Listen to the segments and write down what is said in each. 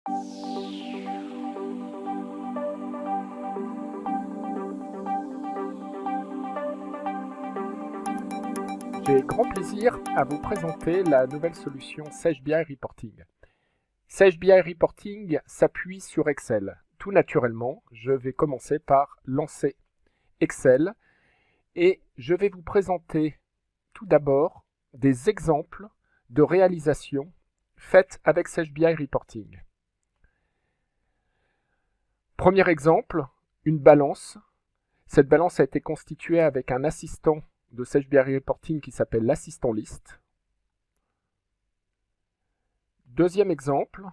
J'ai grand plaisir à vous présenter la nouvelle solution Sage BI Reporting. Sage BI Reporting s'appuie sur Excel. Tout naturellement, je vais commencer par lancer Excel et je vais vous présenter tout d'abord des exemples de réalisations faites avec Sage BI Reporting. Premier exemple, une balance. Cette balance a été constituée avec un assistant de Sage BI Reporting qui s'appelle l'assistant list. Deuxième exemple,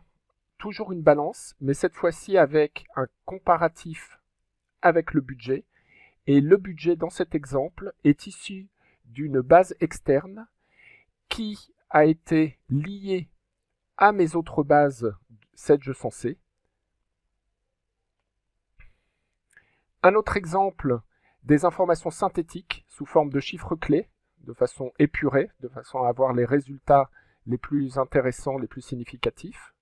toujours une balance, mais cette fois-ci avec un comparatif avec le budget. Et le budget dans cet exemple est issu d'une base externe qui a été liée à mes autres bases Sage Sensé. Un autre exemple, des informations synthétiques sous forme de chiffres clés, de façon épurée, de façon à avoir les résultats les plus intéressants, les plus significatifs.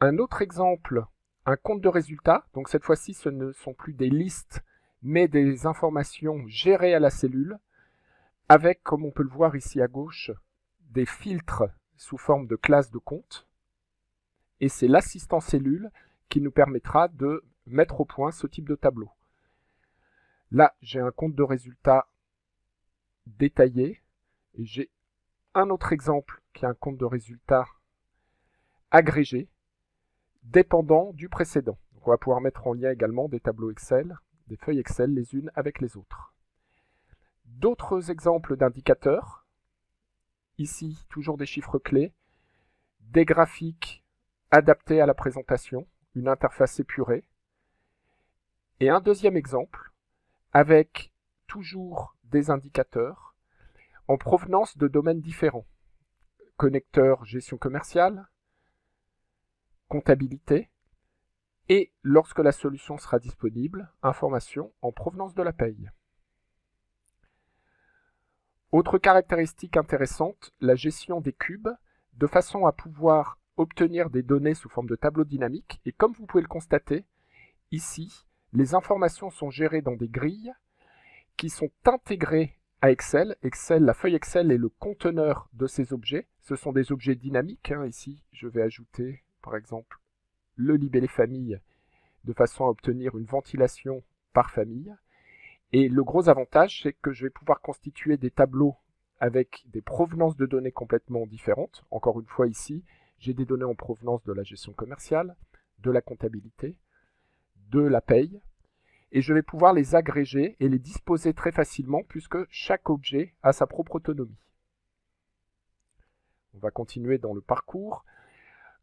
Un autre exemple, un compte de résultats. Donc cette fois-ci, ce ne sont plus des listes, mais des informations gérées à la cellule, avec, comme on peut le voir ici à gauche, des filtres sous forme de classes de comptes. Et c'est l'assistant cellule qui nous permettra de mettre au point ce type de tableau. Là, j'ai un compte de résultats détaillé. Et j'ai un autre exemple qui est un compte de résultats agrégé, dépendant du précédent. Donc on va pouvoir mettre en lien également des tableaux Excel, des feuilles Excel les unes avec les autres. D'autres exemples d'indicateurs. Ici, toujours des chiffres clés, des graphiques adaptés à la présentation, une interface épurée. Et un deuxième exemple, avec toujours des indicateurs en provenance de domaines différents. Connecteur gestion commerciale, comptabilité, et lorsque la solution sera disponible, information en provenance de la paye. Autre caractéristique intéressante, la gestion des cubes, de façon à pouvoir obtenir des données sous forme de tableau dynamique. Et comme vous pouvez le constater, ici, les informations sont gérées dans des grilles qui sont intégrées à Excel. Excel, la feuille Excel est le conteneur de ces objets. Ce sont des objets dynamiques. Ici, je vais ajouter, par exemple, le libellé famille de façon à obtenir une ventilation par famille. Et le gros avantage, c'est que je vais pouvoir constituer des tableaux avec des provenances de données complètement différentes. Encore une fois ici, j'ai des données en provenance de la gestion commerciale, de la comptabilité, de la paye, et je vais pouvoir les agréger et les disposer très facilement puisque chaque objet a sa propre autonomie. On va continuer dans le parcours.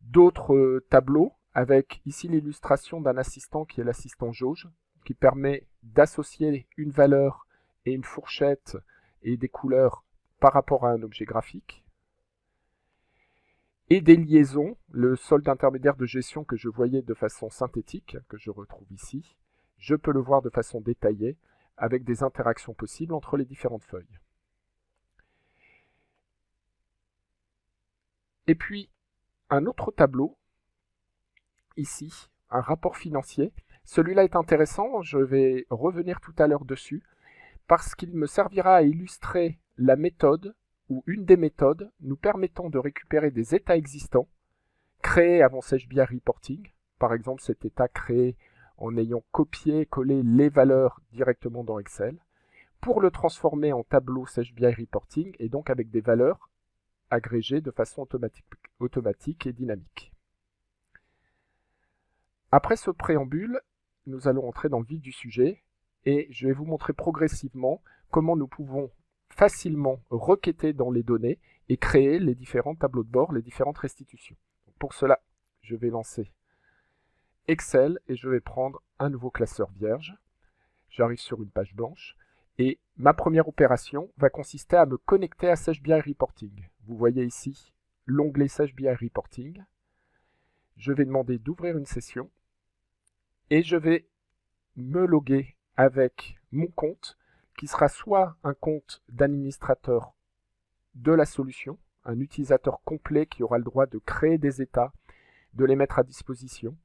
D'autres tableaux avec ici l'illustration d'un assistant qui est l'assistant jauge, qui permet d'associer une valeur et une fourchette et des couleurs par rapport à un objet graphique. Et des liaisons, le solde intermédiaire de gestion que je voyais de façon synthétique, que je retrouve ici, je peux le voir de façon détaillée avec des interactions possibles entre les différentes feuilles. Et puis, un autre tableau, ici, un rapport financier. Celui-là est intéressant, je vais revenir tout à l'heure dessus, parce qu'il me servira à illustrer la méthode ou une des méthodes nous permettant de récupérer des états existants créés avant Sage BI Reporting. Par exemple, cet état créé en ayant copié et collé les valeurs directement dans Excel, pour le transformer en tableau Sage BI Reporting et donc avec des valeurs agrégées de façon automatique et dynamique. Après ce préambule, nous allons entrer dans le vif du sujet et je vais vous montrer progressivement comment nous pouvons facilement requêter dans les données et créer les différents tableaux de bord, les différentes restitutions. Pour cela, je vais lancer Excel et je vais prendre un nouveau classeur vierge. J'arrive sur une page blanche et ma première opération va consister à me connecter à Sage BI Reporting. Vous voyez ici l'onglet Sage BI Reporting. Je vais demander d'ouvrir une session et je vais me loguer avec mon compte qui sera soit un compte d'administrateur de la solution, un utilisateur complet qui aura le droit de créer des états de les mettre à disposition,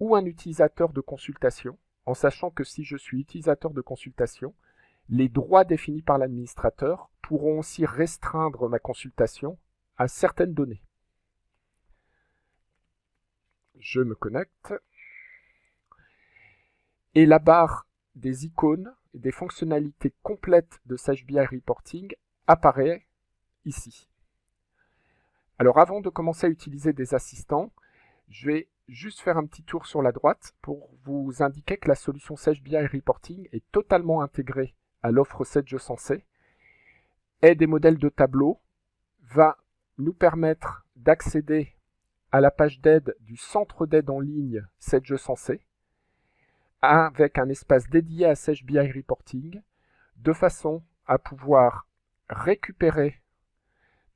ou un utilisateur de consultation, en sachant que si je suis utilisateur de consultation, les droits définis par l'administrateur pourront aussi restreindre ma consultation à certaines données. Je me connecte. Et la barre des icônes et des fonctionnalités complètes de Sage BI Reporting apparaît ici. Alors avant de commencer à utiliser des assistants, je vais juste faire un petit tour sur la droite pour vous indiquer que la solution Sage BI Reporting est totalement intégrée à l'offre Sage Sensei, est des modèles de tableau, va nous permettre d'accéder à la page d'aide du centre d'aide en ligne Sage Sensei, avec un espace dédié à Sage BI Reporting, de façon à pouvoir récupérer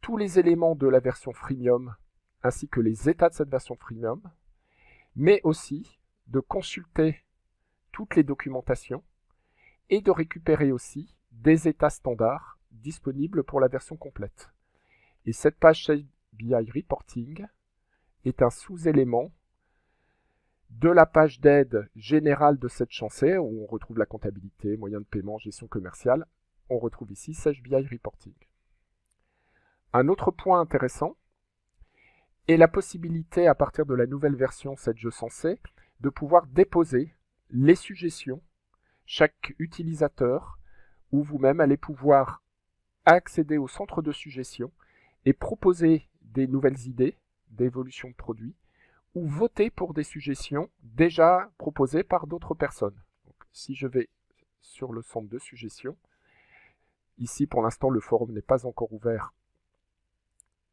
tous les éléments de la version freemium, ainsi que les états de cette version freemium, mais aussi de consulter toutes les documentations et de récupérer aussi des états standards disponibles pour la version complète. Et cette page Sage BI Reporting est un sous-élément de la page d'aide générale de cette Sensei, où on retrouve la comptabilité, moyens de paiement, gestion commerciale. On retrouve ici Sage BI Reporting. Un autre point intéressant est la possibilité, à partir de la nouvelle version Sage Sensei, de pouvoir déposer les suggestions, chaque utilisateur, ou vous-même allez pouvoir accéder au centre de suggestions et proposer des nouvelles idées d'évolution de produits, ou voter pour des suggestions déjà proposées par d'autres personnes. Donc, si je vais sur le centre de suggestions, ici pour l'instant le forum n'est pas encore ouvert,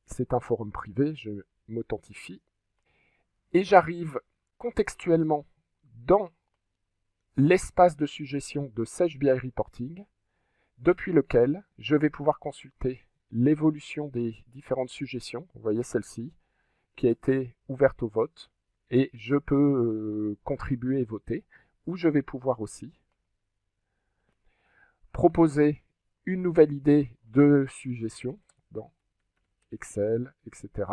c'est un forum privé, je m'authentifie, et j'arrive contextuellement dans l'espace de suggestions de Sage BI Reporting, depuis lequel je vais pouvoir consulter l'évolution des différentes suggestions, vous voyez celle-ci, qui a été ouverte au vote, et je peux contribuer et voter, ou je vais pouvoir aussi proposer une nouvelle idée de suggestion dans Excel, etc.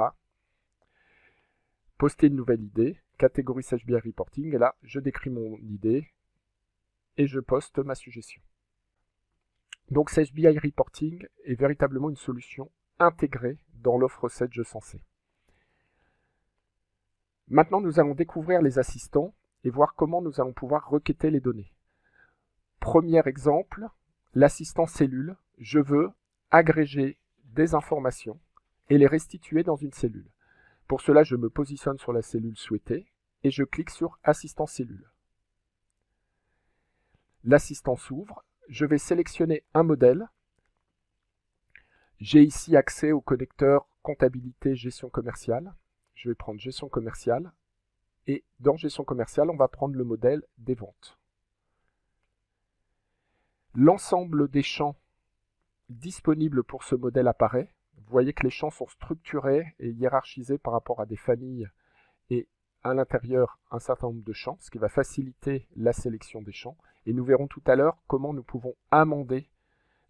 Poster une nouvelle idée, catégorie Sage BI Reporting, et là, je décris mon idée, et je poste ma suggestion. Donc Sage BI Reporting est véritablement une solution intégrée dans l'offre Sage Sensei. Maintenant, nous allons découvrir les assistants et voir comment nous allons pouvoir requêter les données. Premier exemple, l'assistant cellule. Je veux agréger des informations et les restituer dans une cellule. Pour cela, je me positionne sur la cellule souhaitée et je clique sur Assistant cellule. L'assistant s'ouvre. Je vais sélectionner un modèle. J'ai ici accès au connecteur comptabilité gestion commerciale. Je vais prendre gestion commerciale et dans gestion commerciale, on va prendre le modèle des ventes. L'ensemble des champs disponibles pour ce modèle apparaît. Vous voyez que les champs sont structurés et hiérarchisés par rapport à des familles et à l'intérieur un certain nombre de champs, ce qui va faciliter la sélection des champs. Et nous verrons tout à l'heure comment nous pouvons amender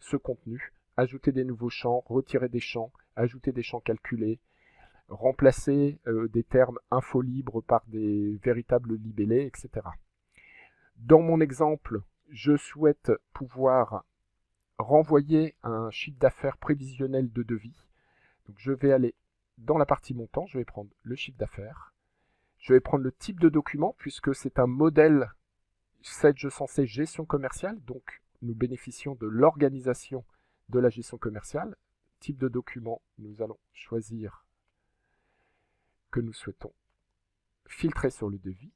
ce contenu, ajouter des nouveaux champs, retirer des champs, ajouter des champs calculés, remplacer des termes info libres par des véritables libellés, etc. Dans mon exemple, je souhaite pouvoir renvoyer un chiffre d'affaires prévisionnel de devis. Donc je vais aller dans la partie montant, je vais prendre le chiffre d'affaires. Je vais prendre le type de document puisque c'est un modèle Sage Sensei gestion commerciale, donc nous bénéficions de l'organisation de la gestion commerciale. Type de document, nous allons choisir que nous souhaitons filtrer sur le devis.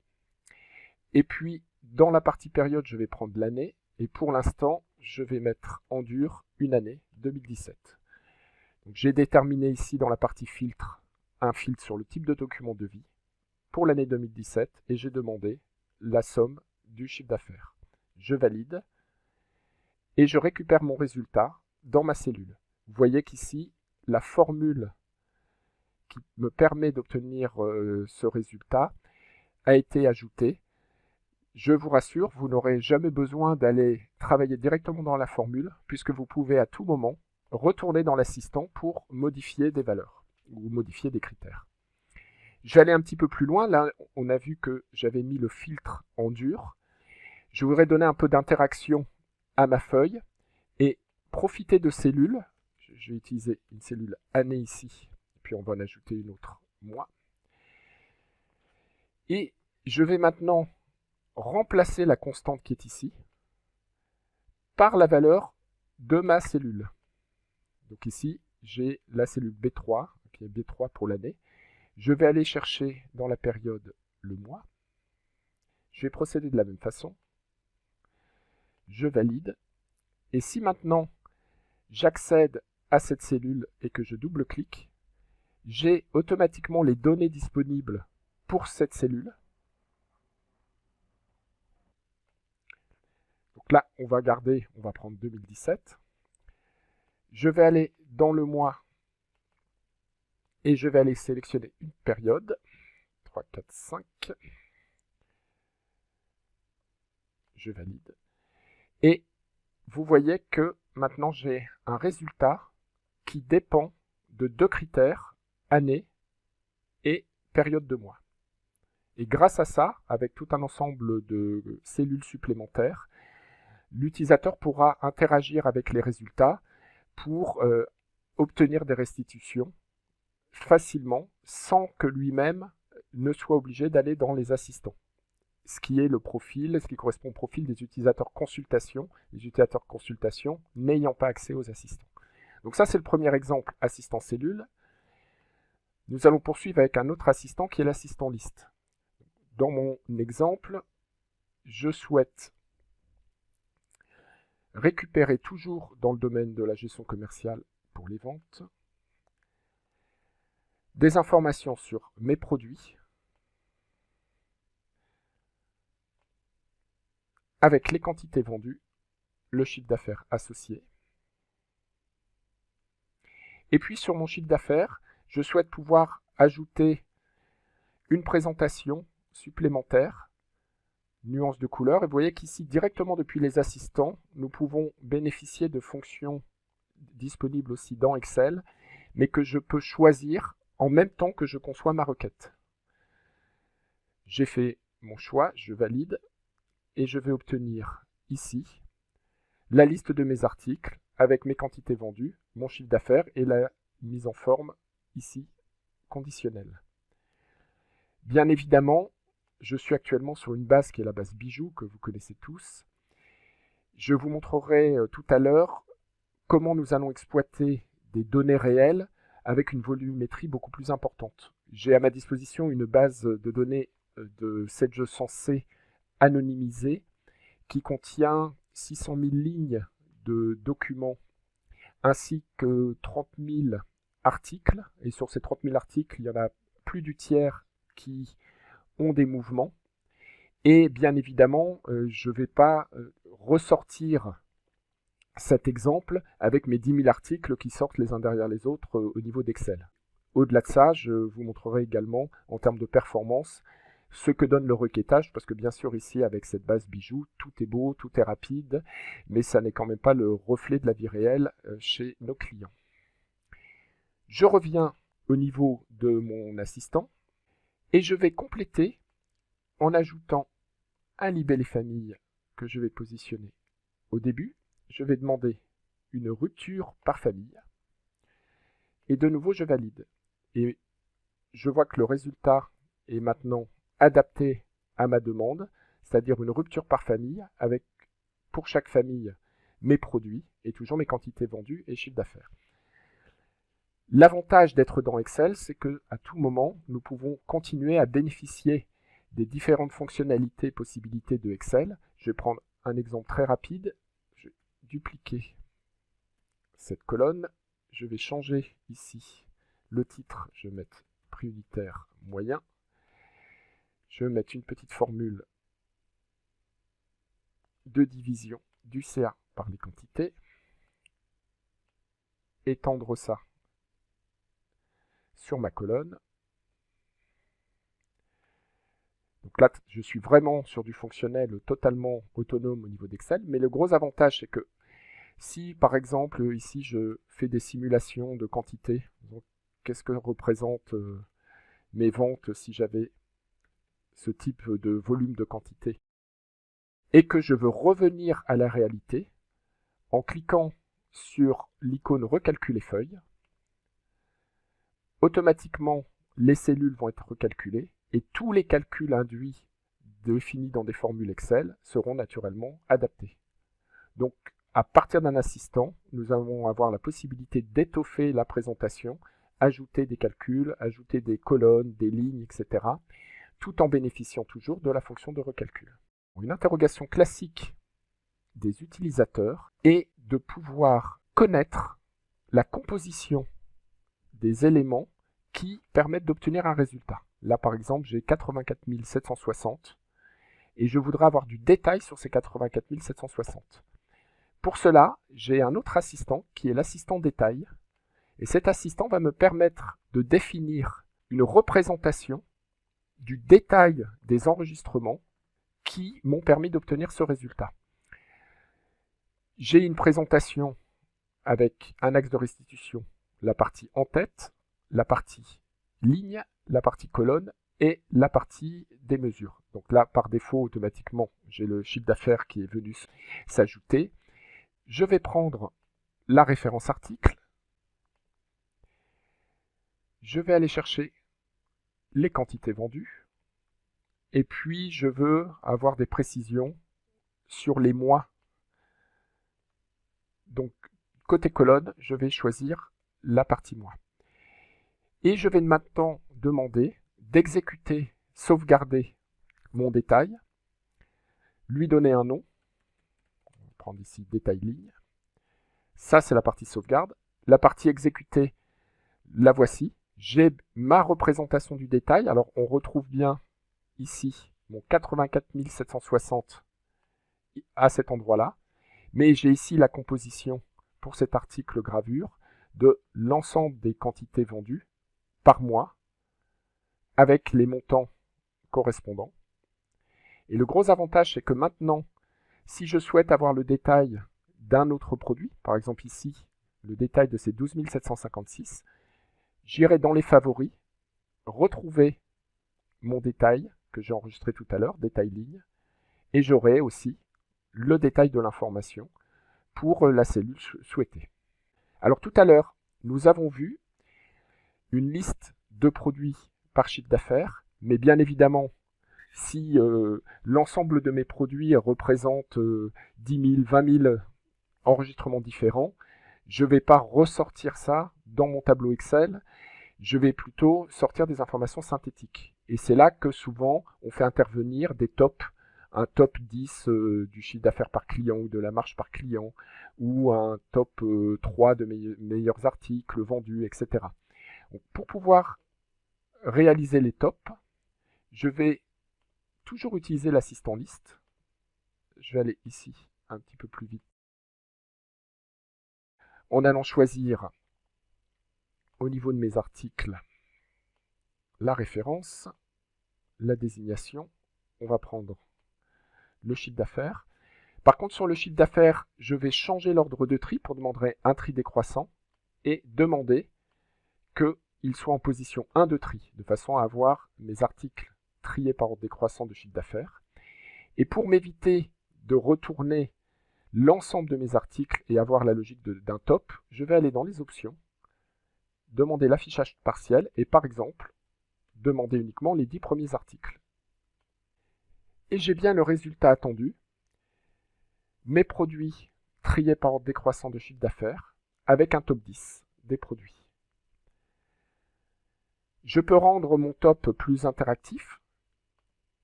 Et puis, dans la partie période, je vais prendre l'année. Et pour l'instant, je vais mettre en dur une année, 2017. J'ai déterminé ici dans la partie filtre, un filtre sur le type de document devis pour l'année 2017. Et j'ai demandé la somme du chiffre d'affaires. Je valide. Et je récupère mon résultat dans ma cellule. Vous voyez qu'ici, la formule qui me permet d'obtenir ce résultat a été ajouté. Je vous rassure, vous n'aurez jamais besoin d'aller travailler directement dans la formule puisque vous pouvez à tout moment retourner dans l'assistant pour modifier des valeurs ou modifier des critères. Je vais aller un petit peu plus loin. Là, on a vu que j'avais mis le filtre en dur. Je voudrais donner un peu d'interaction à ma feuille et profiter de cellules. Je vais utiliser une cellule année ici, puis on va en ajouter une autre mois. Et je vais maintenant remplacer la constante qui est ici par la valeur de ma cellule. Donc ici, j'ai la cellule B3, qui est B3 pour l'année. Je vais aller chercher dans la période le mois. Je vais procéder de la même façon. Je valide. Et si maintenant j'accède à cette cellule et que je double-clique, j'ai automatiquement les données disponibles pour cette cellule. Donc là, on va prendre 2017. Je vais aller dans le mois et je vais aller sélectionner une période. 3, 4, 5. Je valide. Et vous voyez que maintenant j'ai un résultat qui dépend de deux critères, année et période de mois. Et grâce à ça, avec tout un ensemble de cellules supplémentaires, l'utilisateur pourra interagir avec les résultats pour obtenir des restitutions facilement sans que lui-même ne soit obligé d'aller dans les assistants. Ce qui correspond au profil des utilisateurs consultation, les utilisateurs consultation n'ayant pas accès aux assistants. Donc ça, c'est le premier exemple, assistant cellule. Nous allons poursuivre avec un autre assistant qui est l'assistant liste. Dans mon exemple, je souhaite récupérer toujours dans le domaine de la gestion commerciale pour les ventes des informations sur mes produits avec les quantités vendues, le chiffre d'affaires associé. Et puis sur mon chiffre d'affaires, je souhaite pouvoir ajouter une présentation supplémentaire, nuance de couleur. Et vous voyez qu'ici, directement depuis les assistants, nous pouvons bénéficier de fonctions disponibles aussi dans Excel, mais que je peux choisir en même temps que je conçois ma requête. J'ai fait mon choix, je valide, et je vais obtenir ici la liste de mes articles avec mes quantités vendues, mon chiffre d'affaires et la mise en forme ici conditionnelle. Bien évidemment, je suis actuellement sur une base qui est la base bijoux que vous connaissez tous. Je vous montrerai tout à l'heure comment nous allons exploiter des données réelles avec une volumétrie beaucoup plus importante. J'ai à ma disposition une base de données de 7G100C anonymisée qui contient 600 000 lignes de documents ainsi que 30 000 articles. Et sur ces 30 000 articles, il y en a plus du tiers qui ont des mouvements. Et bien évidemment, je ne vais pas ressortir cet exemple avec mes 10 000 articles qui sortent les uns derrière les autres au niveau d'Excel. Au-delà de ça, je vous montrerai également en termes de performance ce que donne le requêtage, parce que bien sûr ici avec cette base bijoux, tout est beau, tout est rapide, mais ça n'est quand même pas le reflet de la vie réelle chez nos clients. Je reviens au niveau de mon assistant et je vais compléter en ajoutant un libellé famille que je vais positionner au début. Je vais demander une rupture par famille et de nouveau je valide. Et je vois que le résultat est maintenant adapté à ma demande, c'est-à-dire une rupture par famille avec pour chaque famille mes produits et toujours mes quantités vendues et chiffre d'affaires. L'avantage d'être dans Excel, c'est qu'à tout moment, nous pouvons continuer à bénéficier des différentes fonctionnalités et possibilités de Excel. Je vais prendre un exemple très rapide. Je vais dupliquer cette colonne. Je vais changer ici le titre. Je vais mettre prix unitaire moyen. Je vais mettre une petite formule de division du CA par les quantités. Étendre ça sur ma colonne. Donc là, je suis vraiment sur du fonctionnel totalement autonome au niveau d'Excel, mais le gros avantage, c'est que si, par exemple, ici, je fais des simulations de quantités, qu'est-ce que représente mes ventes si j'avais ce type de volume de quantité, et que je veux revenir à la réalité, en cliquant sur l'icône recalculer feuille, automatiquement les cellules vont être recalculées et tous les calculs induits définis dans des formules Excel seront naturellement adaptés. Donc à partir d'un assistant, nous allons avoir la possibilité d'étoffer la présentation, ajouter des calculs, ajouter des colonnes, des lignes, etc., tout en bénéficiant toujours de la fonction de recalcul. Une interrogation classique des utilisateurs est de pouvoir connaître la composition des éléments qui permettent d'obtenir un résultat. Là, par exemple, j'ai 84 760 et je voudrais avoir du détail sur ces 84 760. Pour cela, j'ai un autre assistant qui est l'assistant détail et cet assistant va me permettre de définir une représentation du détail des enregistrements qui m'ont permis d'obtenir ce résultat. J'ai une présentation avec un axe de restitution, la partie en tête, la partie ligne, la partie colonne et la partie des mesures. Donc là, par défaut, automatiquement, j'ai le chiffre d'affaires qui est venu s'ajouter. Je vais prendre la référence article. Je vais aller chercher les quantités vendues. Et puis, je veux avoir des précisions sur les mois. Donc, côté colonne, je vais choisir la partie mois. Et je vais maintenant demander d'exécuter, sauvegarder mon détail, lui donner un nom. On va prendre ici détail ligne. Ça, c'est la partie sauvegarde. La partie exécutée, la voici. J'ai ma représentation du détail. Alors, on retrouve bien ici mon 84 760 à cet endroit-là. Mais j'ai ici la composition pour cet article gravure de l'ensemble des quantités vendues par mois avec les montants correspondants. Et le gros avantage, c'est que maintenant, si je souhaite avoir le détail d'un autre produit, par exemple ici, le détail de ces 12 756, j'irai dans les favoris, retrouver mon détail que j'ai enregistré tout à l'heure, détail ligne, et j'aurai aussi le détail de l'information pour la cellule souhaitée. Alors tout à l'heure, nous avons vu une liste de produits par chiffre d'affaires, mais bien évidemment, si l'ensemble de mes produits représente 10 000, 20 000 enregistrements différents, je ne vais pas ressortir ça dans mon tableau Excel, je vais plutôt sortir des informations synthétiques. Et c'est là que souvent on fait intervenir des tops, un top 10 du chiffre d'affaires par client ou de la marge par client, ou un top 3 de meilleurs articles vendus, etc. Donc, pour pouvoir réaliser les tops, je vais toujours utiliser l'assistant liste. Je vais aller ici un petit peu plus vite. En allant choisir au niveau de mes articles la référence, la désignation. On va prendre le chiffre d'affaires. Par contre, sur le chiffre d'affaires, je vais changer l'ordre de tri pour demander un tri décroissant et demander qu'il soit en position 1 de tri, de façon à avoir mes articles triés par ordre décroissant de chiffre d'affaires. Et pour m'éviter de retourner l'ensemble de mes articles et avoir la logique d'un top, je vais aller dans les options, demander l'affichage partiel et par exemple, demander uniquement les 10 premiers articles. Et j'ai bien le résultat attendu. Mes produits triés par ordre décroissant de chiffre d'affaires avec un top 10 des produits. Je peux rendre mon top plus interactif.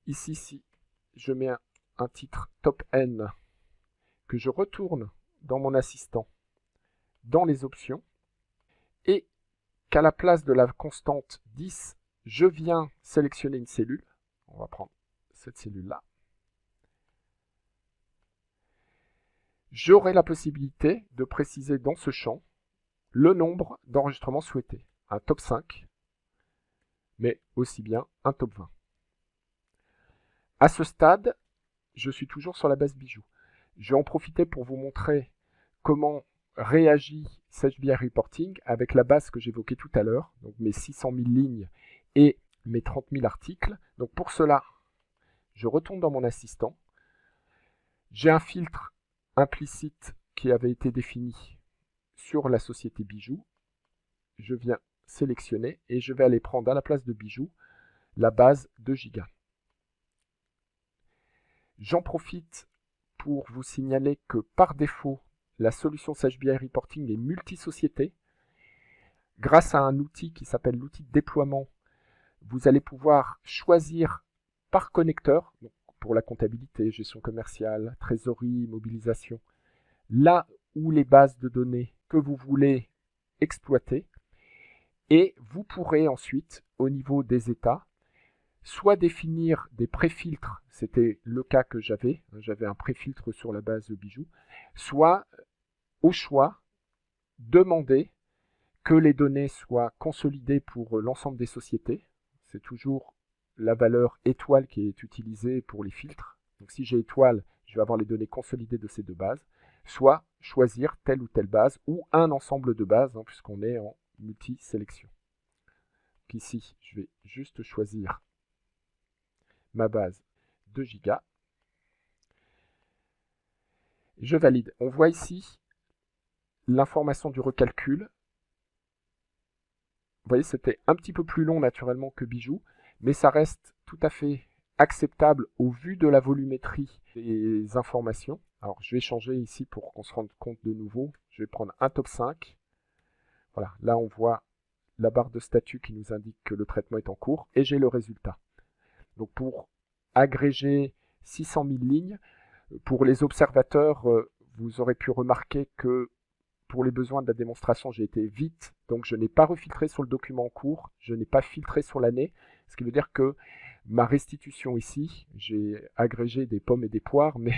Ici, si je mets un titre top N, que je retourne dans mon assistant, dans les options, et qu'à la place de la constante 10, je viens sélectionner une cellule. On va prendre cette cellule-là. J'aurai la possibilité de préciser dans ce champ le nombre d'enregistrements souhaités. Un top 5, mais aussi bien un top 20. À ce stade, je suis toujours sur la base Bijou. Je vais en profiter pour vous montrer comment réagit SageBI Reporting avec la base que j'évoquais tout à l'heure, donc mes 600 000 lignes et mes 30 000 articles. Donc pour cela, je retourne dans mon assistant. J'ai un filtre implicite qui avait été défini sur la société Bijoux. Je viens sélectionner et je vais aller prendre à la place de Bijoux la base 2 Go. J'en profite pour vous signaler que par défaut, la solution SageBI Reporting est multi-société. Grâce à un outil qui s'appelle l'outil de déploiement, vous allez pouvoir choisir par connecteur, donc pour la comptabilité, gestion commerciale, trésorerie, mobilisation, là où les bases de données que vous voulez exploiter. Et vous pourrez ensuite, au niveau des états, soit définir des préfiltres, c'était le cas que j'avais un préfiltre sur la base de Bijoux, soit au choix demander que les données soient consolidées pour l'ensemble des sociétés. C'est toujours la valeur étoile qui est utilisée pour les filtres. Donc si j'ai étoile, je vais avoir les données consolidées de ces deux bases, soit choisir telle ou telle base ou un ensemble de bases, puisqu'on est en multi-sélection. Donc ici, je vais juste choisir ma base 2 Go. Je valide. On voit ici l'information du recalcul. Vous voyez, c'était un petit peu plus long naturellement que Bijoux, mais ça reste tout à fait acceptable au vu de la volumétrie des informations. Alors, je vais changer ici pour qu'on se rende compte de nouveau. Je vais prendre un top 5. Voilà, là on voit la barre de statut qui nous indique que le traitement est en cours et j'ai le résultat. Donc pour agréger 600 000 lignes, pour les observateurs, vous aurez pu remarquer que pour les besoins de la démonstration, j'ai été vite, donc je n'ai pas refiltré sur le document en cours, je n'ai pas filtré sur l'année, ce qui veut dire que ma restitution ici, j'ai agrégé des pommes et des poires, mais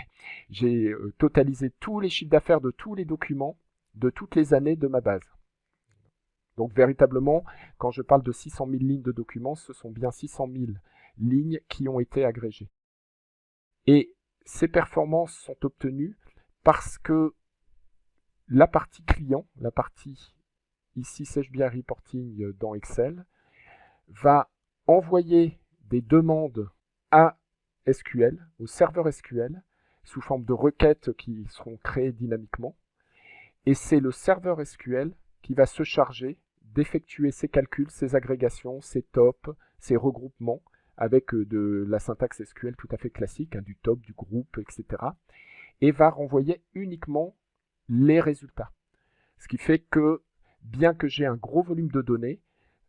j'ai totalisé tous les chiffres d'affaires de tous les documents de toutes les années de ma base. Donc véritablement, quand je parle de 600 000 lignes de documents, ce sont bien 600 000 lignes qui ont été agrégées. Et ces performances sont obtenues parce que la partie client, la partie ici SageBI Reporting dans Excel, va envoyer des demandes à SQL, au serveur SQL, sous forme de requêtes qui seront créées dynamiquement. Et c'est le serveur SQL qui va se charger d'effectuer ces calculs, ces agrégations, ces tops, ces regroupements, avec de la syntaxe SQL tout à fait classique, du top, du groupe, etc. Et va renvoyer uniquement les résultats. Ce qui fait que, bien que j'ai un gros volume de données,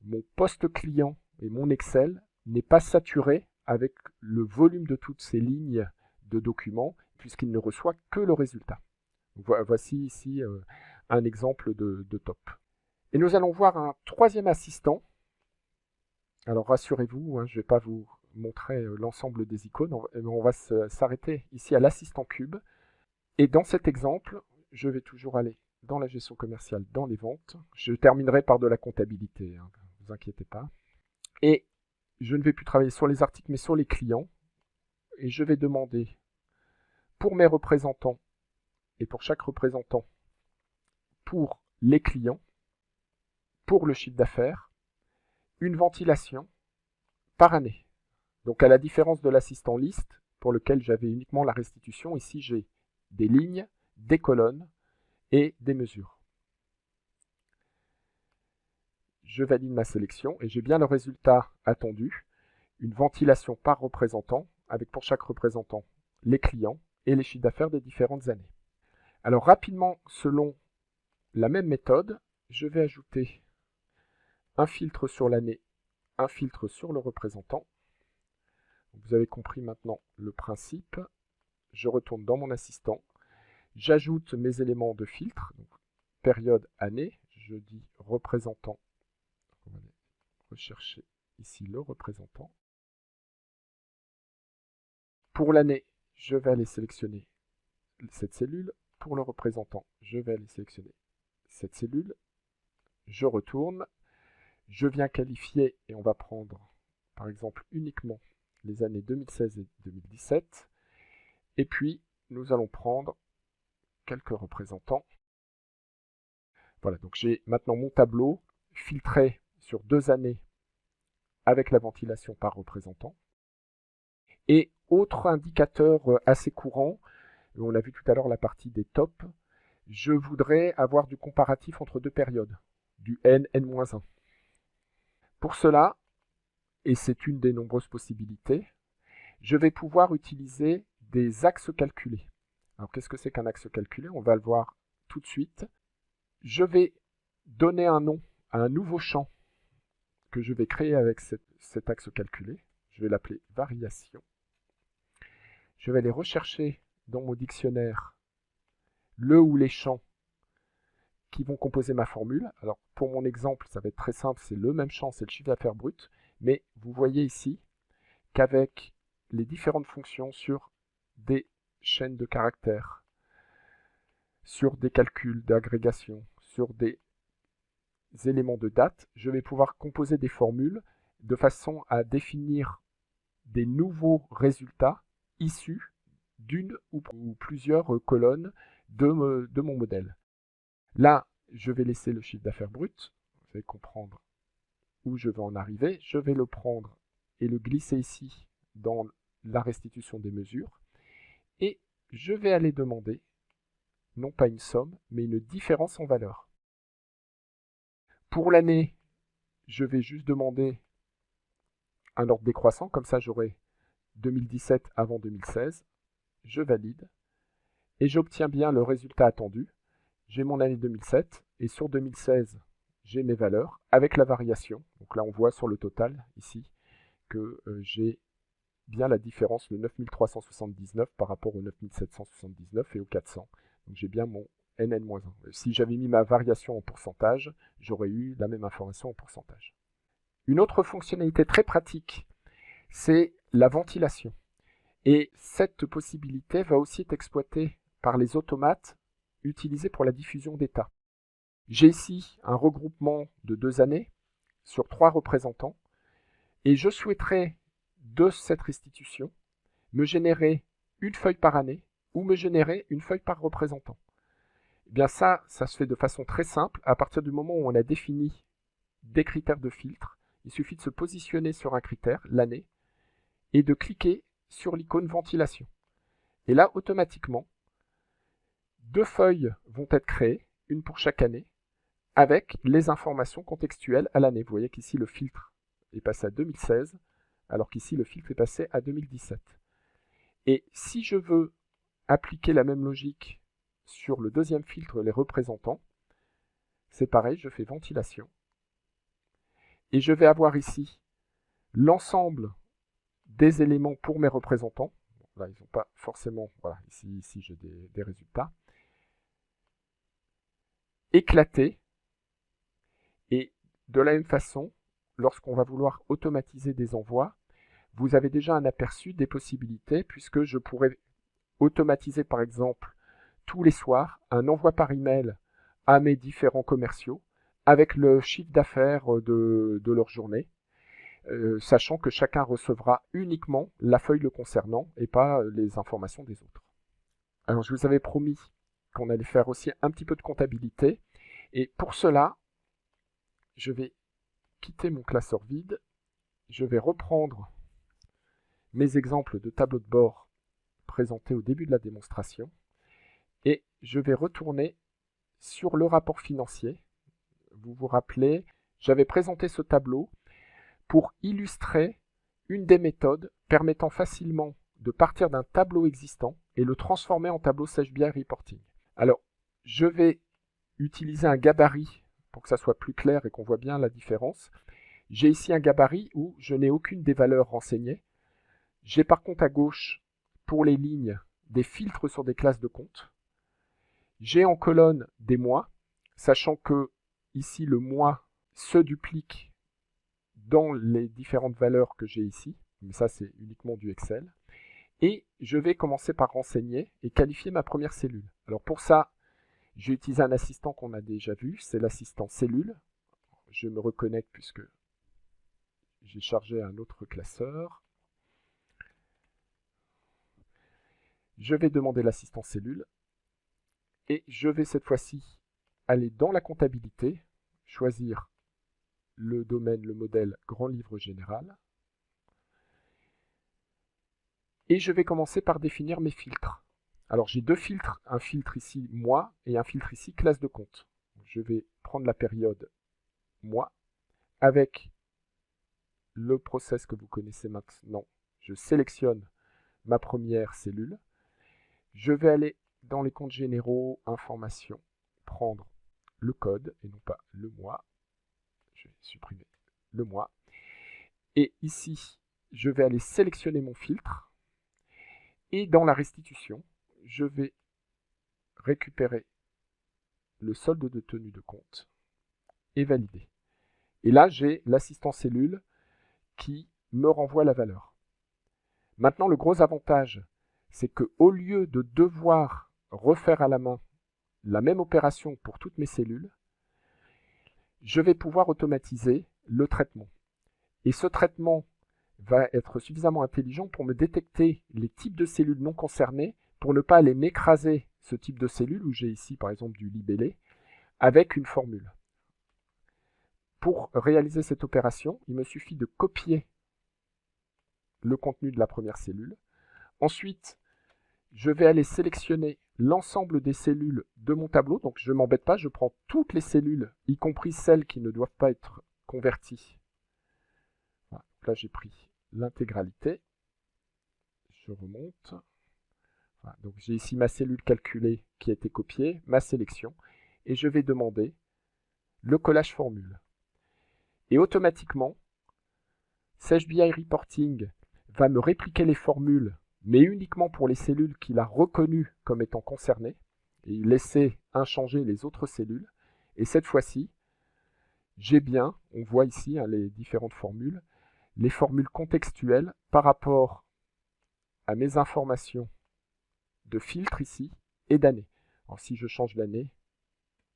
mon poste client et mon Excel n'est pas saturé avec le volume de toutes ces lignes de documents, puisqu'il ne reçoit que le résultat. Voici ici un exemple de top. Et nous allons voir un troisième assistant. Alors rassurez-vous, je ne vais pas vous montrer l'ensemble des icônes, on va s'arrêter ici à l'assistant cube. Et dans cet exemple, je vais toujours aller dans la gestion commerciale, dans les ventes. Je terminerai par de la comptabilité, ne vous inquiétez pas. Et je ne vais plus travailler sur les articles, mais sur les clients. Et je vais demander pour mes représentants et pour chaque représentant, pour les clients, pour le chiffre d'affaires, une ventilation par année. Donc à la différence de l'assistant liste, pour lequel j'avais uniquement la restitution, ici j'ai des lignes, des colonnes et des mesures. Je valide ma sélection et j'ai bien le résultat attendu. Une ventilation par représentant, avec pour chaque représentant les clients et les chiffres d'affaires des différentes années. Alors rapidement, selon la même méthode, je vais ajouter un filtre sur l'année, un filtre sur le représentant. Vous avez compris maintenant le principe. Je retourne dans mon assistant. J'ajoute mes éléments de filtre, donc période, année. Je dis représentant. On va aller rechercher ici le représentant. Pour l'année, je vais aller sélectionner cette cellule. Pour le représentant, je vais aller sélectionner cette cellule. Je retourne. Je viens qualifier et on va prendre par exemple uniquement les années 2016 et 2017. Et puis, nous allons prendre quelques représentants. Voilà, donc j'ai maintenant mon tableau filtré sur 2 années avec la ventilation par représentant. Et autre indicateur assez courant, on a vu tout à l'heure la partie des tops, je voudrais avoir du comparatif entre deux périodes, du n, n-1. Pour cela, et c'est une des nombreuses possibilités, je vais pouvoir utiliser des axes calculés. Alors qu'est-ce que c'est qu'un axe calculé? On va le voir tout de suite. Je vais donner un nom à un nouveau champ que je vais créer avec cet axe calculé. Je vais l'appeler variation. Je vais aller rechercher dans mon dictionnaire le ou les champs qui vont composer ma formule. Alors pour mon exemple, ça va être très simple, c'est le même champ, c'est le chiffre d'affaires brut, mais vous voyez ici qu'avec les différentes fonctions sur des chaînes de caractères, sur des calculs d'agrégation, sur des éléments de date, je vais pouvoir composer des formules de façon à définir des nouveaux résultats issus d'une ou plusieurs colonnes de mon modèle. Là, je vais laisser le chiffre d'affaires brut, vous allez comprendre où je vais en arriver. Je vais le prendre et le glisser ici dans la restitution des mesures. Et je vais aller demander, non pas une somme, mais une différence en valeur. Pour l'année, je vais juste demander un ordre décroissant, comme ça j'aurai 2017 avant 2016. Je valide et j'obtiens bien le résultat attendu. J'ai mon année 2007 et sur 2016, j'ai mes valeurs avec la variation. Donc là, on voit sur le total ici que j'ai bien la différence, le 9379 par rapport au 9779 et au 400. Donc j'ai bien mon NN-1. Si j'avais mis ma variation en pourcentage, j'aurais eu la même information en pourcentage. Une autre fonctionnalité très pratique, c'est la ventilation. Et cette possibilité va aussi être exploitée par les automates utilisés pour la diffusion d'état. J'ai ici un regroupement de 2 années sur 3 représentants et je souhaiterais de cette restitution me générer une feuille par année ou me générer une feuille par représentant. Eh bien ça se fait de façon très simple. À partir du moment où on a défini des critères de filtre, il suffit de se positionner sur un critère, l'année, et de cliquer sur l'icône ventilation. Et là, automatiquement, 2 feuilles vont être créées, une pour chaque année, avec les informations contextuelles à l'année. Vous voyez qu'ici, le filtre est passé à 2016, alors qu'ici, le filtre est passé à 2017. Et si je veux appliquer la même logique sur le deuxième filtre, les représentants, c'est pareil, je fais ventilation. Et je vais avoir ici l'ensemble des éléments pour mes représentants. Là, ils n'ont pas forcément, voilà, ici j'ai des résultats. Éclatés. Et de la même façon, lorsqu'on va vouloir automatiser des envois, vous avez déjà un aperçu des possibilités puisque je pourrais automatiser par exemple tous les soirs un envoi par email à mes différents commerciaux avec le chiffre d'affaires de leur journée, sachant que chacun recevra uniquement la feuille le concernant et pas les informations des autres. Alors je vous avais promis qu'on allait faire aussi un petit peu de comptabilité et pour cela, je vais quitter mon classeur vide, je vais reprendre mes exemples de tableau de bord présentés au début de la démonstration et je vais retourner sur le rapport financier. Vous vous rappelez, j'avais présenté ce tableau pour illustrer une des méthodes permettant facilement de partir d'un tableau existant et le transformer en tableau SECH-BI Reporting. Alors, je vais utiliser un gabarit pour que ça soit plus clair et qu'on voit bien la différence. J'ai ici un gabarit où je n'ai aucune des valeurs renseignées. J'ai par contre à gauche, pour les lignes, des filtres sur des classes de compte. J'ai en colonne des mois, sachant que ici le mois se duplique dans les différentes valeurs que j'ai ici. Mais ça, c'est uniquement du Excel. Et je vais commencer par renseigner et qualifier ma première cellule. Alors pour ça, j'ai utilisé un assistant qu'on a déjà vu, c'est l'assistant cellule. Je me reconnecte puisque j'ai chargé un autre classeur. Je vais demander l'assistant cellule et je vais cette fois-ci aller dans la comptabilité, choisir le domaine, le modèle Grand Livre Général. Et je vais commencer par définir mes filtres. Alors j'ai deux filtres, un filtre ici mois et un filtre ici classe de compte. Je vais prendre la période mois avec le process que vous connaissez maintenant. Je sélectionne ma première cellule. Je vais aller dans les comptes généraux, informations, prendre le code et non pas le mois. Je vais supprimer le mois. Et ici, je vais aller sélectionner mon filtre. Et dans la restitution, je vais récupérer le solde de tenue de compte et valider. Et là, j'ai l'assistant cellule qui me renvoie la valeur. Maintenant, le gros avantage, c'est qu'au lieu de devoir refaire à la main la même opération pour toutes mes cellules, je vais pouvoir automatiser le traitement. Et ce traitement va être suffisamment intelligent pour me détecter les types de cellules non concernées, pour ne pas aller m'écraser ce type de cellules, où j'ai ici par exemple du libellé, avec une formule. Pour réaliser cette opération, il me suffit de copier le contenu de la première cellule. Ensuite, je vais aller sélectionner l'ensemble des cellules de mon tableau. Donc je ne m'embête pas, je prends toutes les cellules, y compris celles qui ne doivent pas être converties. Voilà. Là, j'ai pris l'intégralité. Je remonte. Voilà. Donc j'ai ici ma cellule calculée qui a été copiée, ma sélection. Et je vais demander le collage formule. Et automatiquement, SageBI Reporting va me répliquer les formules, mais uniquement pour les cellules qu'il a reconnues comme étant concernées, et laisser inchangées les autres cellules. Et cette fois-ci, j'ai bien, on voit ici les différentes formules, les formules contextuelles par rapport à mes informations de filtre ici et d'année. Alors si je change l'année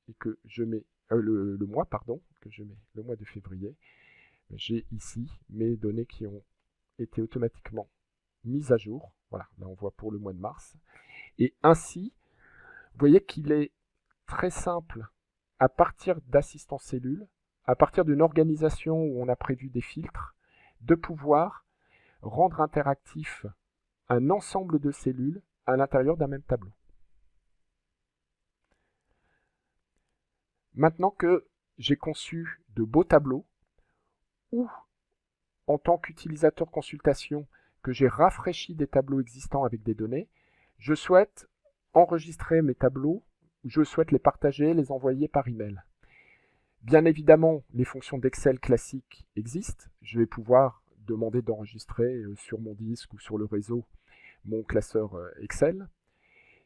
et que je mets le mois, pardon, que je mets le mois de février, j'ai ici mes données qui ont été automatiquement mises à jour. Voilà, là on voit pour le mois de mars. Et ainsi, vous voyez qu'il est très simple, à partir d'assistants cellules, à partir d'une organisation où on a prévu des filtres, de pouvoir rendre interactif un ensemble de cellules à l'intérieur d'un même tableau. Maintenant que j'ai conçu de beaux tableaux, ou en tant qu'utilisateur consultation, que j'ai rafraîchi des tableaux existants avec des données, je souhaite enregistrer mes tableaux, ou je souhaite les partager, les envoyer par email. Bien évidemment, les fonctions d'Excel classiques existent. Je vais pouvoir demander d'enregistrer sur mon disque ou sur le réseau mon classeur Excel.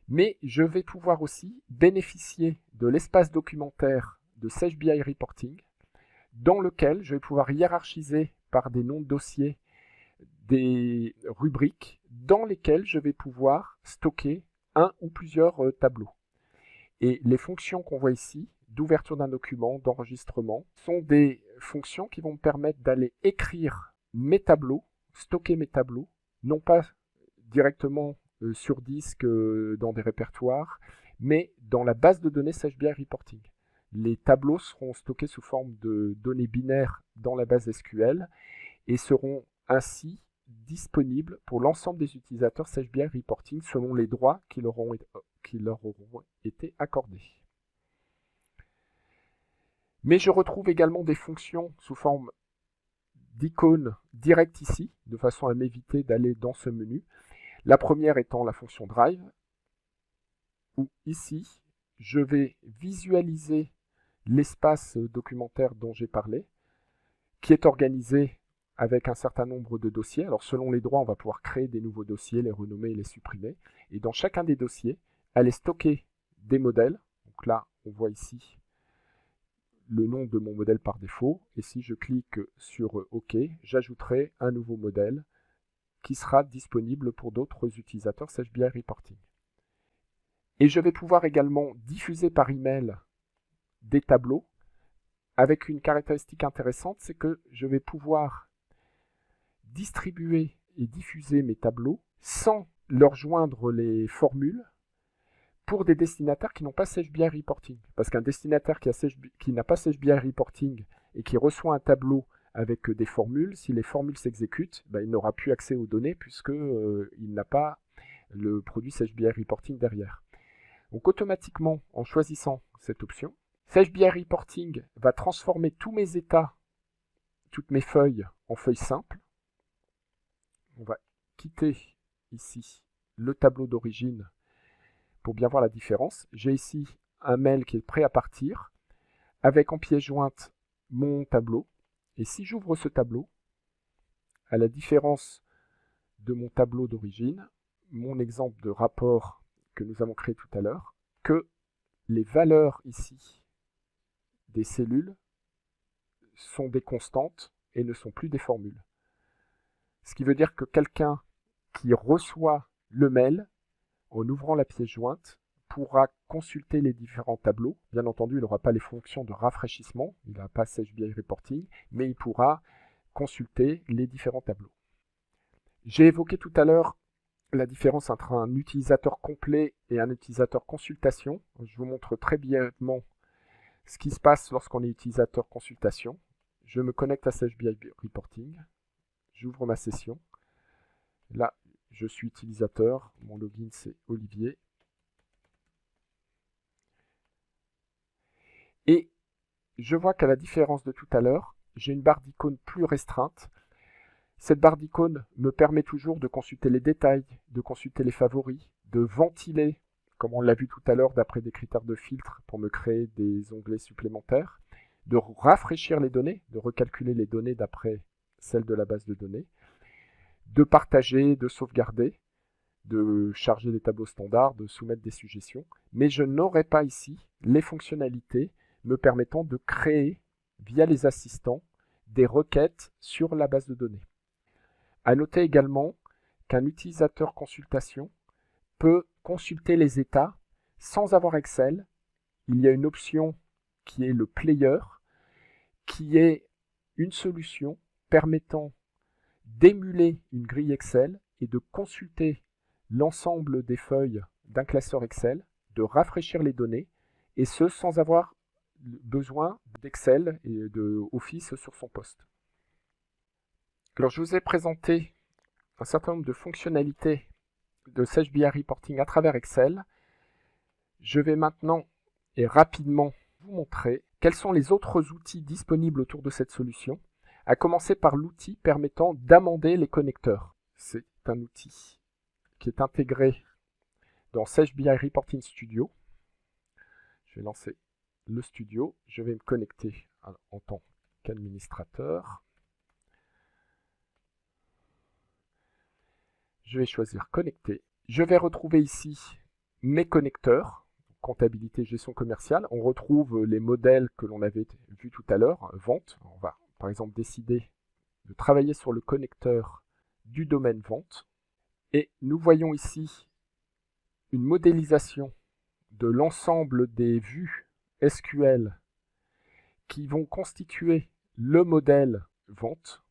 Mais je vais pouvoir aussi bénéficier de l'espace documentaire de SageBI Reporting, dans lequel je vais pouvoir hiérarchiser par des noms de dossiers des rubriques dans lesquelles je vais pouvoir stocker un ou plusieurs tableaux. Et les fonctions qu'on voit ici, d'ouverture d'un document, d'enregistrement, sont des fonctions qui vont me permettre d'aller écrire mes tableaux, stocker mes tableaux, non pas directement sur disque dans des répertoires, mais dans la base de données SageBI Reporting. Les tableaux seront stockés sous forme de données binaires dans la base SQL et seront ainsi disponibles pour l'ensemble des utilisateurs SageBI Reporting selon les droits qui leur auront été accordés. Mais je retrouve également des fonctions sous forme d'icônes directes ici, de façon à m'éviter d'aller dans ce menu. La première étant la fonction Drive, où ici, je vais visualiser l'espace documentaire dont j'ai parlé, qui est organisé avec un certain nombre de dossiers. Alors selon les droits, on va pouvoir créer des nouveaux dossiers, les renommer et les supprimer. Et dans chacun des dossiers, aller stocker des modèles. Donc là, on voit ici le nom de mon modèle par défaut. Et si je clique sur OK, j'ajouterai un nouveau modèle qui sera disponible pour d'autres utilisateurs SageBI Reporting. Et je vais pouvoir également diffuser par email des tableaux avec une caractéristique intéressante, c'est que je vais pouvoir distribuer et diffuser mes tableaux sans leur joindre les formules pour des destinataires qui n'ont pas SageBI Reporting. Parce qu'un destinataire qui n'a pas SageBI Reporting et qui reçoit un tableau avec des formules, si les formules s'exécutent, il n'aura plus accès aux données puisque il n'a pas le produit SageBI Reporting derrière. Donc automatiquement, en choisissant cette option, SageBI Reporting va transformer tous mes états, toutes mes feuilles en feuilles simples. On va quitter ici le tableau d'origine pour bien voir la différence. J'ai ici un mail qui est prêt à partir, avec en pièce jointe mon tableau. Et si j'ouvre ce tableau, à la différence de mon tableau d'origine, mon exemple de rapport que nous avons créé tout à l'heure, que les valeurs ici des cellules sont des constantes et ne sont plus des formules. Ce qui veut dire que quelqu'un qui reçoit le mail, en ouvrant la pièce jointe, pourra consulter les différents tableaux. Bien entendu, il n'aura pas les fonctions de rafraîchissement, il n'a pas SageBI Reporting, mais il pourra consulter les différents tableaux. J'ai évoqué tout à l'heure la différence entre un utilisateur complet et un utilisateur consultation. Je vous montre très brièvement ce qui se passe lorsqu'on est utilisateur consultation. Je me connecte à SageBI Reporting, j'ouvre ma session. Là, je suis utilisateur, mon login c'est Olivier. Et je vois qu'à la différence de tout à l'heure, j'ai une barre d'icônes plus restreinte. Cette barre d'icônes me permet toujours de consulter les détails, de consulter les favoris, de ventiler, comme on l'a vu tout à l'heure d'après des critères de filtre pour me créer des onglets supplémentaires, de rafraîchir les données, de recalculer les données d'après celles de la base de données, de partager, de sauvegarder, de charger des tableaux standards, de soumettre des suggestions, mais je n'aurai pas ici les fonctionnalités me permettant de créer, via les assistants, des requêtes sur la base de données. À noter également qu'un utilisateur consultation peut consulter les états sans avoir Excel. Il y a une option qui est le player, qui est une solution permettant d'émuler une grille Excel et de consulter l'ensemble des feuilles d'un classeur Excel, de rafraîchir les données, et ce sans avoir besoin d'Excel et de Office sur son poste. Alors je vous ai présenté un certain nombre de fonctionnalités de SageBI Reporting à travers Excel. Je vais maintenant et rapidement vous montrer quels sont les autres outils disponibles autour de cette solution, à commencer par l'outil permettant d'amender les connecteurs. C'est un outil qui est intégré dans SageBI Reporting Studio. Je vais lancer le studio, je vais me connecter en tant qu'administrateur. Je vais choisir connecter. Je vais retrouver ici mes connecteurs, comptabilité, gestion commerciale. On retrouve les modèles que l'on avait vus tout à l'heure, vente. On va par exemple décider de travailler sur le connecteur du domaine vente. Et nous voyons ici une modélisation de l'ensemble des vues SQL qui vont constituer le modèle vente.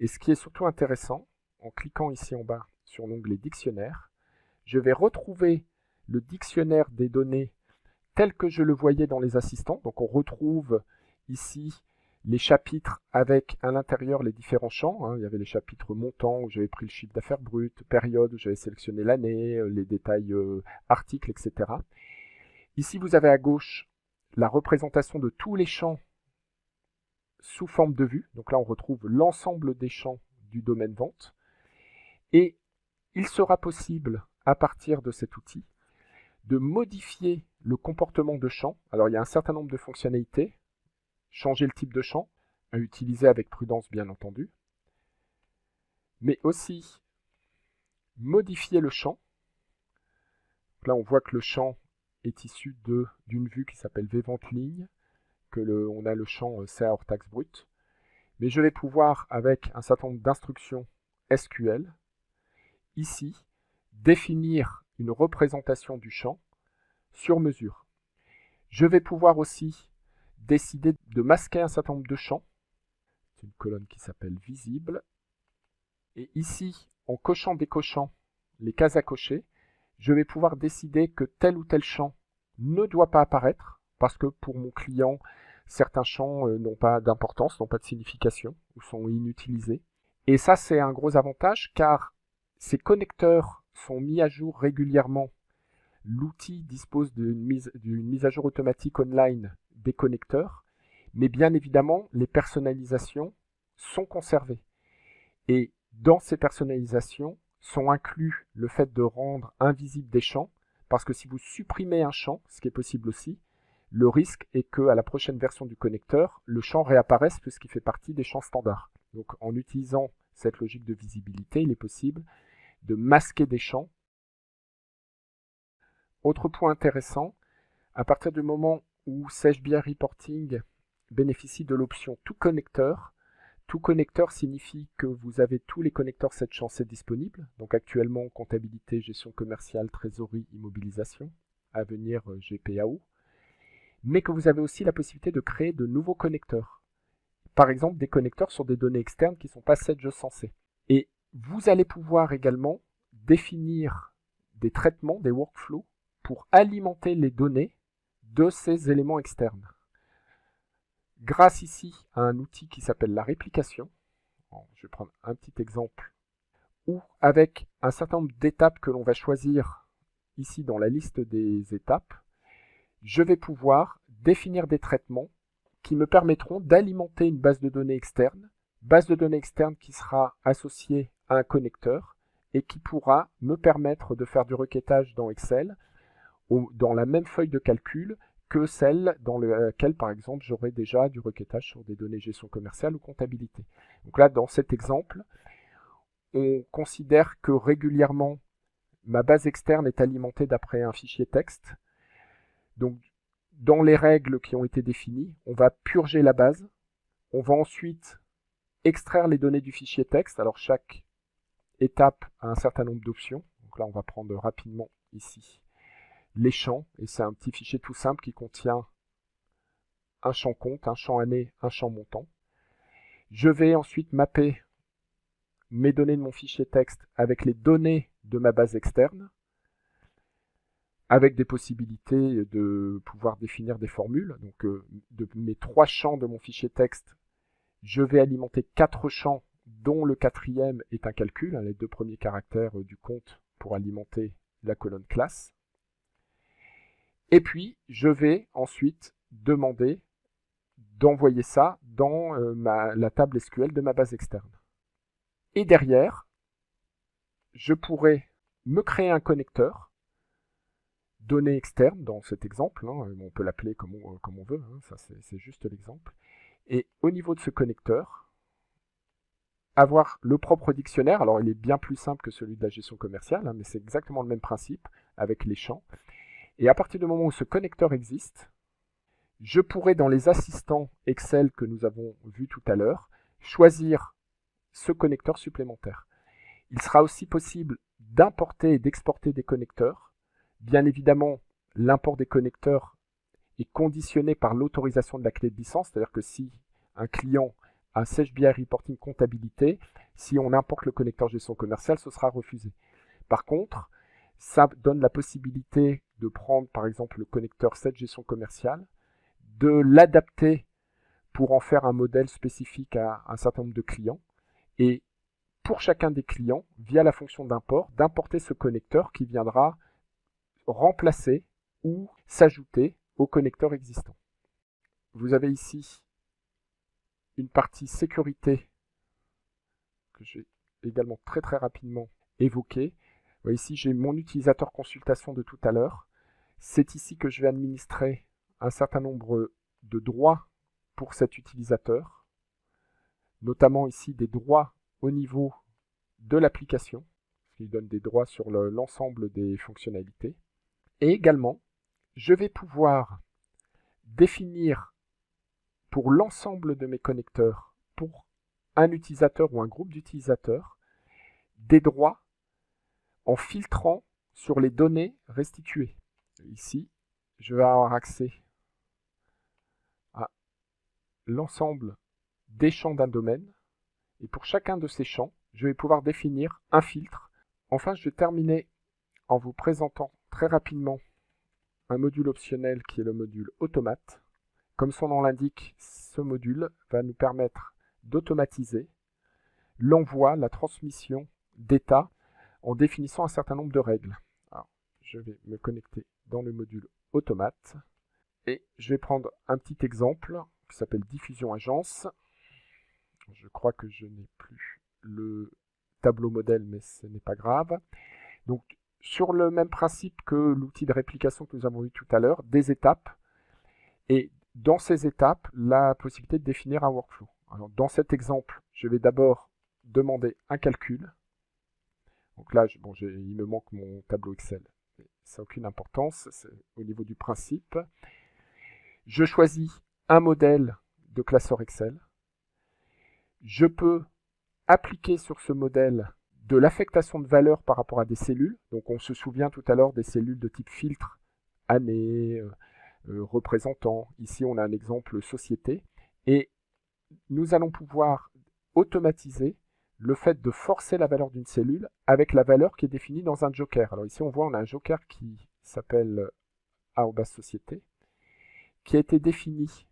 Et ce qui est surtout intéressant, en cliquant ici en bas sur l'onglet dictionnaire, je vais retrouver le dictionnaire des données tel que je le voyais dans les assistants. Donc on retrouve ici les chapitres avec à l'intérieur les différents champs. Il y avait les chapitres montants où j'avais pris le chiffre d'affaires brut, période où j'avais sélectionné l'année, les détails articles, etc. Ici vous avez à gauche la représentation de tous les champs sous forme de vue. Donc là on retrouve l'ensemble des champs du domaine vente. Et il sera possible, à partir de cet outil, de modifier le comportement de champ. Alors il y a un certain nombre de fonctionnalités. Changer le type de champ, à utiliser avec prudence bien entendu. Mais aussi modifier le champ. Là on voit que le champ est issu d'une vue qui s'appelle vvente ligne, on a le champ CA hors taxe brute. Mais je vais pouvoir, avec un certain nombre d'instructions SQL, ici, définir une représentation du champ sur mesure. Je vais pouvoir aussi décider de masquer un certain nombre de champs. C'est une colonne qui s'appelle visible. Et ici, en cochant décochant les cases à cocher, je vais pouvoir décider que tel ou tel champ ne doit pas apparaître, parce que pour mon client, certains champs n'ont pas d'importance, n'ont pas de signification ou sont inutilisés. Et ça, c'est un gros avantage car ces connecteurs sont mis à jour régulièrement. L'outil dispose d'une mise à jour automatique online des connecteurs, mais bien évidemment, les personnalisations sont conservées. Et dans ces personnalisations sont inclus le fait de rendre invisibles des champs, parce que si vous supprimez un champ, ce qui est possible aussi, le risque est qu'à la prochaine version du connecteur, le champ réapparaisse puisqu'il fait partie des champs standards. Donc en utilisant cette logique de visibilité, il est possible de masquer des champs. Autre point intéressant, à partir du moment où SageBI Reporting bénéficie de l'option tout connecteur signifie que vous avez tous les connecteurs 7 champs disponibles. Donc actuellement, comptabilité, gestion commerciale, trésorerie, immobilisation, à venir GPAO. Mais que vous avez aussi la possibilité de créer de nouveaux connecteurs. Par exemple, des connecteurs sur des données externes qui ne sont pas Sage censées. Et vous allez pouvoir également définir des traitements, des workflows, pour alimenter les données de ces éléments externes. Grâce ici à un outil qui s'appelle la réplication, je vais prendre un petit exemple, où avec un certain nombre d'étapes que l'on va choisir ici dans la liste des étapes, je vais pouvoir définir des traitements qui me permettront d'alimenter une base de données externe qui sera associée à un connecteur et qui pourra me permettre de faire du requêtage dans Excel ou dans la même feuille de calcul que celle dans laquelle, par exemple, j'aurai déjà du requêtage sur des données gestion commerciale ou comptabilité. Donc là, dans cet exemple, on considère que régulièrement, ma base externe est alimentée d'après un fichier texte. Donc, dans les règles qui ont été définies, on va purger la base. On va ensuite extraire les données du fichier texte. Alors, chaque étape a un certain nombre d'options. Donc là, on va prendre rapidement ici les champs, et c'est un petit fichier tout simple qui contient un champ compte, un champ année, un champ montant. Je vais ensuite mapper mes données de mon fichier texte avec les données de ma base externe, avec des possibilités de pouvoir définir des formules. Donc de mes 3 champs de mon fichier texte, je vais alimenter 4 champs, dont le 4e est un calcul, les 2 premiers caractères du compte pour alimenter la colonne classe. Et puis, je vais ensuite demander d'envoyer ça dans la table SQL de ma base externe. Et derrière, je pourrais me créer un connecteur, données externes dans cet exemple, on peut l'appeler comme on veut, ça c'est juste l'exemple. Et au niveau de ce connecteur, avoir le propre dictionnaire, alors il est bien plus simple que celui de la gestion commerciale, mais c'est exactement le même principe avec les champs. Et à partir du moment où ce connecteur existe, je pourrais, dans les assistants Excel que nous avons vus tout à l'heure, choisir ce connecteur supplémentaire. Il sera aussi possible d'importer et d'exporter des connecteurs. Bien évidemment, l'import des connecteurs est conditionné par l'autorisation de la clé de licence, c'est-à-dire que si un client a SageBI Reporting comptabilité, si on importe le connecteur gestion commerciale, ce sera refusé. Par contre, ça donne la possibilité de prendre par exemple le connecteur 7 gestion commerciale, de l'adapter pour en faire un modèle spécifique à un certain nombre de clients, et pour chacun des clients, via la fonction d'import, d'importer ce connecteur qui viendra remplacer ou s'ajouter au connecteur existant. Vous avez ici une partie sécurité que j'ai également très rapidement évoquée. Ici, j'ai mon utilisateur consultation de tout à l'heure. C'est ici que je vais administrer un certain nombre de droits pour cet utilisateur, notamment ici des droits au niveau de l'application, ce qui donne des droits sur l'ensemble des fonctionnalités. Et également, je vais pouvoir définir pour l'ensemble de mes connecteurs, pour un utilisateur ou un groupe d'utilisateurs, des droits en filtrant sur les données restituées. Ici, je vais avoir accès à l'ensemble des champs d'un domaine, et pour chacun de ces champs, je vais pouvoir définir un filtre. Enfin, je vais terminer en vous présentant très rapidement un module optionnel qui est le module automate, Comme son nom l'indique, ce module va nous permettre d'automatiser l'envoi, la transmission d'état en définissant un certain nombre de règles. Alors, je vais me connecter dans le module automate et je vais prendre un petit exemple qui s'appelle diffusion agence. Je crois que je n'ai plus le tableau modèle, mais ce n'est pas grave. Donc, sur le même principe que l'outil de réplication que nous avons vu tout à l'heure, des étapes. Et dans ces étapes, la possibilité de définir un workflow. Alors, dans cet exemple, je vais d'abord demander un calcul. Donc là, il me manque mon tableau Excel. Ça n'a aucune importance, c'est au niveau du principe. Je choisis un modèle de classeur Excel. Je peux appliquer sur ce modèle de l'affectation de valeur par rapport à des cellules. Donc on se souvient tout à l'heure des cellules de type filtre, année, représentant. Ici on a un exemple société. Et nous allons pouvoir automatiser le fait de forcer la valeur d'une cellule avec la valeur qui est définie dans un joker. Alors ici on voit on a un joker qui s'appelle @société, qui a été défini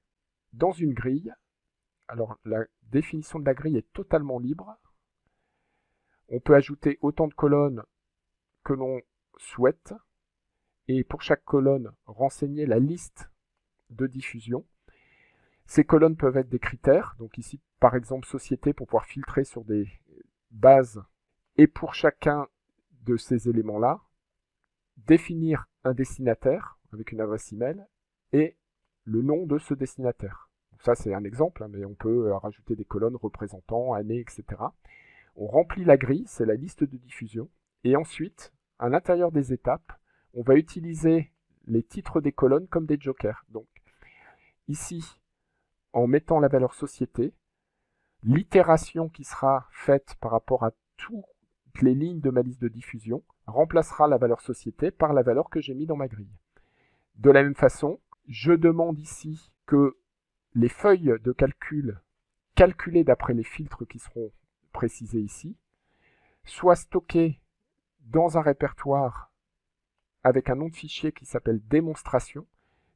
dans une grille. Alors la définition de la grille est totalement libre. On peut ajouter autant de colonnes que l'on souhaite et pour chaque colonne renseigner la liste de diffusion. Ces colonnes peuvent être des critères, donc ici par exemple société pour pouvoir filtrer sur des bases et pour chacun de ces éléments-là, définir un destinataire avec une adresse email et le nom de ce destinataire. Donc ça c'est un exemple, mais on peut rajouter des colonnes représentant, année, etc. On remplit la grille, c'est la liste de diffusion, et ensuite, à l'intérieur des étapes, on va utiliser les titres des colonnes comme des jokers. Donc ici, en mettant la valeur société, l'itération qui sera faite par rapport à toutes les lignes de ma liste de diffusion remplacera la valeur société par la valeur que j'ai mise dans ma grille. De la même façon, je demande ici que les feuilles de calcul calculées d'après les filtres qui seront précisés ici soient stockées dans un répertoire avec un nom de fichier qui s'appelle démonstration,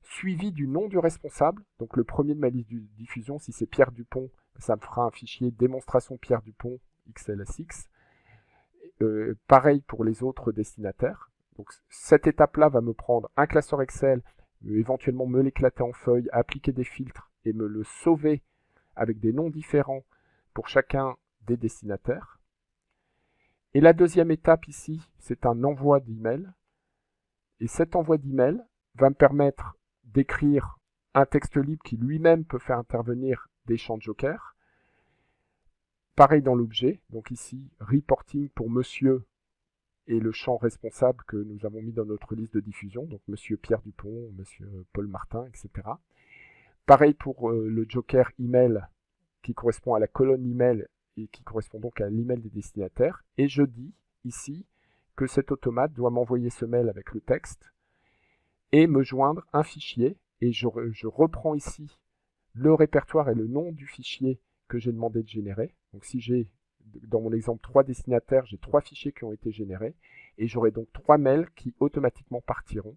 suivi du nom du responsable. Donc le premier de ma liste de diffusion, si c'est Pierre Dupont, ça me fera un fichier démonstration Pierre Dupont XLSX. Pareil pour les autres destinataires. Donc cette étape-là va me prendre un classeur Excel, éventuellement me l'éclater en feuilles, appliquer des filtres et me le sauver avec des noms différents pour chacun des destinataires. Et la deuxième étape ici, c'est un envoi d'email. Et cet envoi d'email va me permettre d'écrire un texte libre qui lui-même peut faire intervenir des champs de joker. Pareil dans l'objet, donc ici, reporting pour monsieur et le champ responsable que nous avons mis dans notre liste de diffusion, donc monsieur Pierre Dupont, monsieur Paul Martin, etc. Pareil pour le joker email qui correspond à la colonne email et qui correspond donc à l'email des destinataires. Et je dis ici que cet automate doit m'envoyer ce mail avec le texte et me joindre un fichier. Et je reprends ici le répertoire et le nom du fichier que j'ai demandé de générer. Donc si j'ai, dans mon exemple, 3 destinataires, j'ai 3 fichiers qui ont été générés. Et j'aurai donc 3 mails qui automatiquement partiront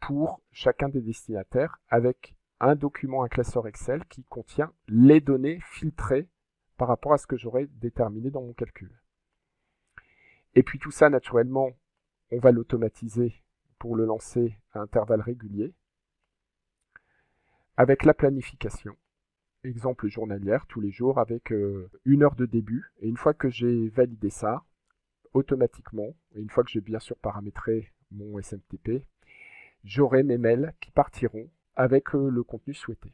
pour chacun des destinataires avec un document, un classeur Excel qui contient les données filtrées par rapport à ce que j'aurais déterminé dans mon calcul. Et puis tout ça, naturellement, on va l'automatiser pour le lancer à intervalles réguliers avec la planification. Exemple journalière, tous les jours, avec 1 heure de début. Et une fois que j'ai validé ça, automatiquement, et une fois que j'ai bien sûr paramétré mon SMTP, j'aurai mes mails qui partiront avec le contenu souhaité.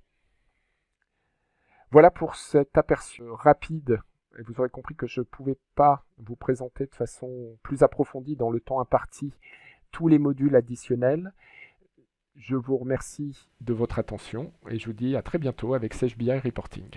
Voilà pour cet aperçu rapide. Et vous aurez compris que je ne pouvais pas vous présenter de façon plus approfondie dans le temps imparti tous les modules additionnels. Je vous remercie de votre attention et je vous dis à très bientôt avec CHBI Reporting.